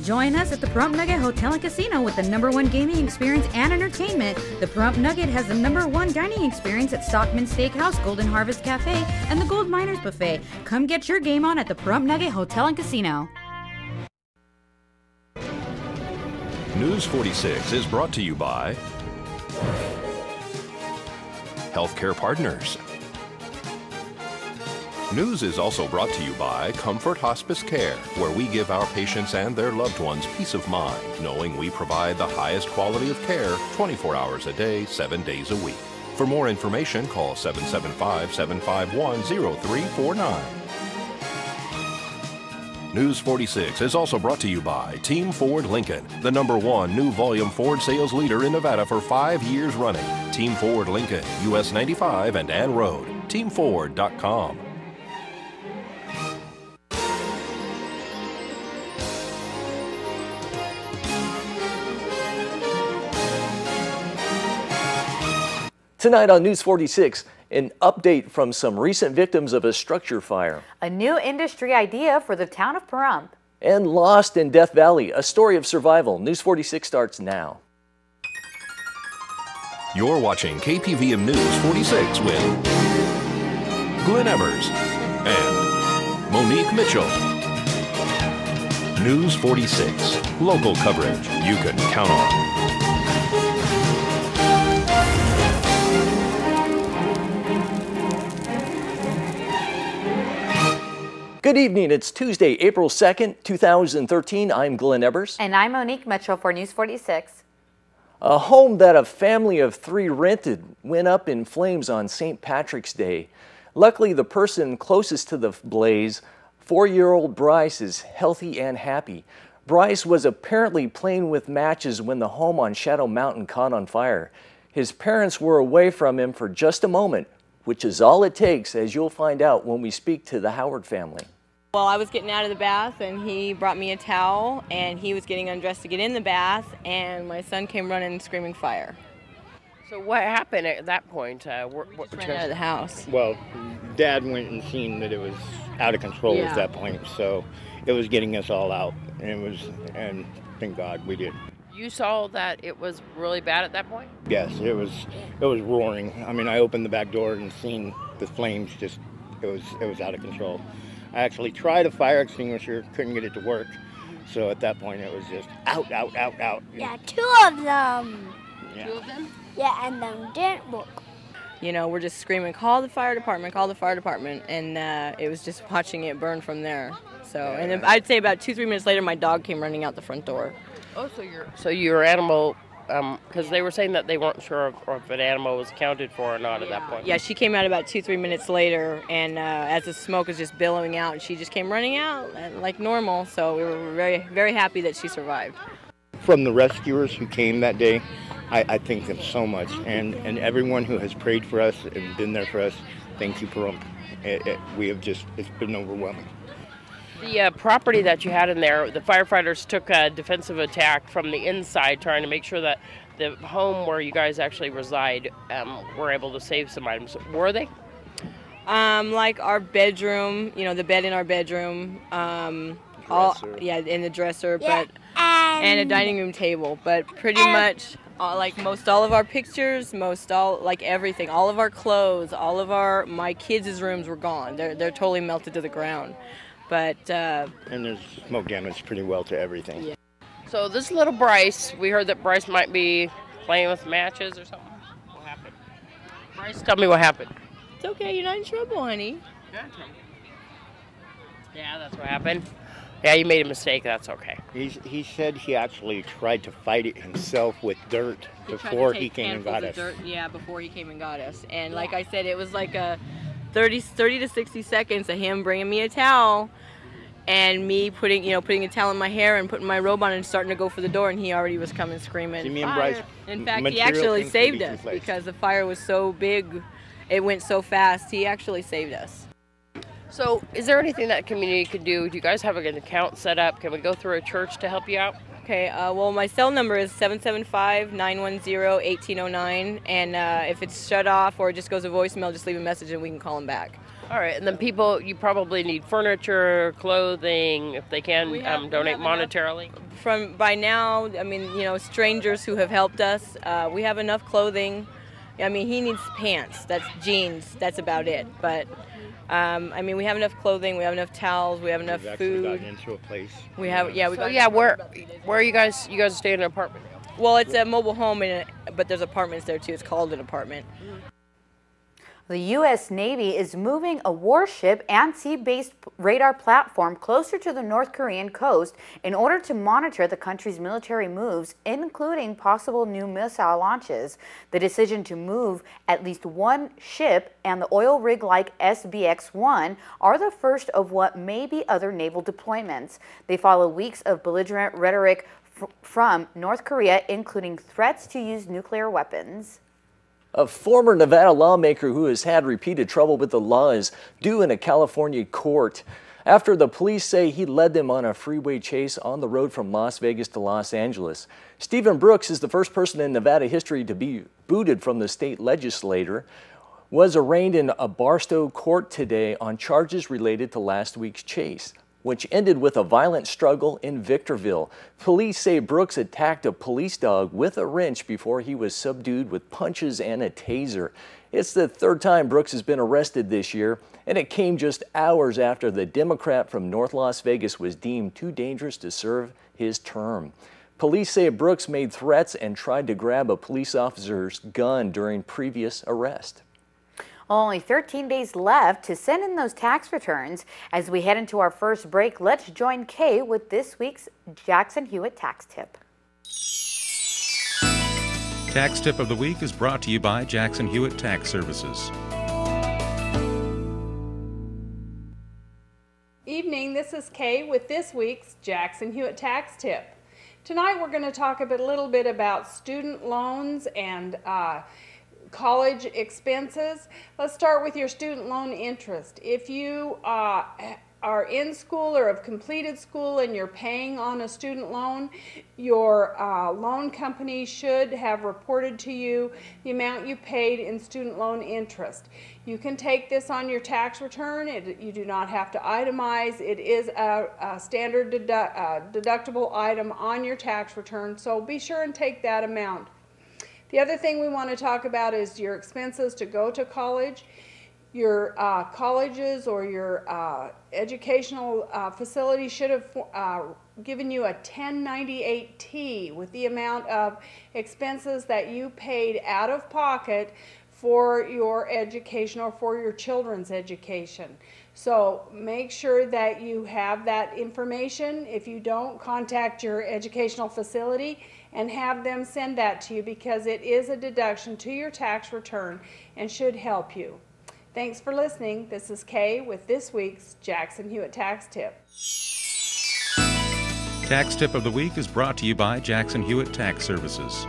Join us at the Pahrump Nugget Hotel and Casino with the #1 gaming experience and entertainment. The Pahrump Nugget has the #1 dining experience at Stockman Steakhouse, Golden Harvest Cafe, and the Gold Miners Buffet. Come get your game on at the Pahrump Nugget Hotel and Casino. News 46 is brought to you by Healthcare Partners. News is also brought to you by Comfort Hospice Care, where we give our patients and their loved ones peace of mind, knowing we provide the highest quality of care 24 hours a day, 7 days a week. For more information, call 775-751-0349. News 46 is also brought to you by Team Ford Lincoln, the #1 new volume Ford sales leader in Nevada for 5 years running. Team Ford Lincoln, US 95 and Ann Road. TeamFord.com. Tonight on News 46, an update from some recent victims of a structure fire. A new industry idea for the town of Pahrump. And lost in Death Valley, a story of survival. News 46 starts now. You're watching KPVM News 46 with Glenn Evers and Monique Mitchell. News 46, local coverage you can count on. Good evening. It's Tuesday, April 2nd, 2013. I'm Glenn Evers. And I'm Monique Mitchell for News 46. A home that a family of 3 rented went up in flames on St. Patrick's Day. Luckily, the person closest to the blaze, 4-year-old Bryce, is healthy and happy. Bryce was apparently playing with matches when the home on Shadow Mountain caught on fire. His parents were away from him for just a moment, which is all it takes, as you'll find out when we speak to the Howard family. Well, I was getting out of the bath and he brought me a towel and he was getting undressed to get in the bath and my son came running screaming fire. So what happened at that point? We just ran out of the house. Well, Dad went and seen that it was out of control at that point, so it was getting us all out, and thank God we did. You saw that it was really bad at that point? Yes, it was roaring. I mean, I opened the back door and seen the flames it was out of control. I actually tried a fire extinguisher, couldn't get it to work. So at that point it was just out. Yeah, 2 of them. Yeah. 2 of them? Yeah, and them didn't work. You know, we're just screaming, call the fire department, and it was just watching it burn from there. So, and then I'd say about 2-3 minutes later, my dog came running out the front door. Oh, so your animal, because they were saying that they weren't sure if an animal was accounted for or not at that point. Yeah, she came out about 2-3 minutes later, and as the smoke was just billowing out, she just came running out like normal. So we were very, very happy that she survived. From the rescuers who came that day, I thank them so much, and everyone who has prayed for us and been there for us, thank you, Pahrump. It's been overwhelming. The property that you had in there, the firefighters took a defensive attack from the inside, trying to make sure that the home where you guys actually reside were able to save some items. Were they? Like our bedroom, the bed in our bedroom, in the dresser, and a dining room table. But pretty much, like most all of our pictures, everything, all of our clothes, my kids' rooms were gone. They're totally melted to the ground. But and there's smoke damage pretty well to everything. Yeah. So this little Bryce, we heard that Bryce might be playing with matches or something. What happened? Bryce, tell me what happened. It's okay, you're not in trouble, honey. Yeah, that's what happened. Yeah, you made a mistake. That's okay. He said he actually tried to fight it himself with dirt before he came and got us. Before he came and got us. And like I said, it was like a 30 to 60 seconds of him bringing me a towel and me putting a towel in my hair and putting my robe on and starting to go for the door, and he already was coming screaming. See, me and Bryce, in fact, he actually saved us because the fire was so big, it went so fast. He actually saved us. So is there anything that community could do? Do you guys have an account set up? Can we go through a church to help you out? Okay, well, my cell number is 775-910-1809, and if it's shut off or it just goes to voicemail, just leave a message and we can call them back. All right, and then people, you probably need furniture, clothing, if they can donate monetarily. By now, I mean, strangers who have helped us, we have enough clothing. I mean, he needs pants, that's jeans, that's about it. But, I mean, we have enough clothing, we have enough towels, we have enough We've food. Actually gotten into a place. We have, yeah. Where are you guys? You guys stay in an apartment? Well, it's a mobile home, but there's apartments there too. It's called an apartment. The U.S. Navy is moving a warship and sea-based radar platform closer to the North Korean coast in order to monitor the country's military moves, including possible new missile launches. The decision to move at least one ship and the oil rig-like SBX-1 are the first of what may be other naval deployments. They follow weeks of belligerent rhetoric from North Korea, including threats to use nuclear weapons. A former Nevada lawmaker who has had repeated trouble with the law is due in a California court after the police say he led them on a freeway chase on the road from Las Vegas to Los Angeles. Stephen Brooks is the first person in Nevada history to be booted from the state legislature, was arraigned in a Barstow court today on charges related to last week's chase, which ended with a violent struggle in Victorville. Police say Brooks attacked a police dog with a wrench before he was subdued with punches and a taser. It's the third time Brooks has been arrested this year, and it came just hours after the Democrat from North Las Vegas was deemed too dangerous to serve his term. Police say Brooks made threats and tried to grab a police officer's gun during previous arrest. Only 13 days left to send in those tax returns. As we head into our first break, let's join Kay with this week's Jackson Hewitt Tax Tip. Tax Tip of the Week is brought to you by Jackson Hewitt Tax Services. Evening, this is Kay with this week's Jackson Hewitt Tax Tip. Tonight we're going to talk a little bit about student loans and college expenses. Let's start with your student loan interest. If you are in school or have completed school and you're paying on a student loan, your loan company should have reported to you the amount you paid in student loan interest. You can take this on your tax return. You do not have to itemize. It is a standard deductible item on your tax return, so be sure and take that amount. The other thing we want to talk about is your expenses to go to college. Your colleges or your educational facility should have given you a 1098-T with the amount of expenses that you paid out of pocket for your education or for your children's education. So make sure that you have that information. If you don't, contact your educational facility and have them send that to you, because it is a deduction to your tax return and should help you. Thanks for listening. This is Kay with this week's Jackson Hewitt Tax Tip. Tax Tip of the Week is brought to you by Jackson Hewitt Tax Services.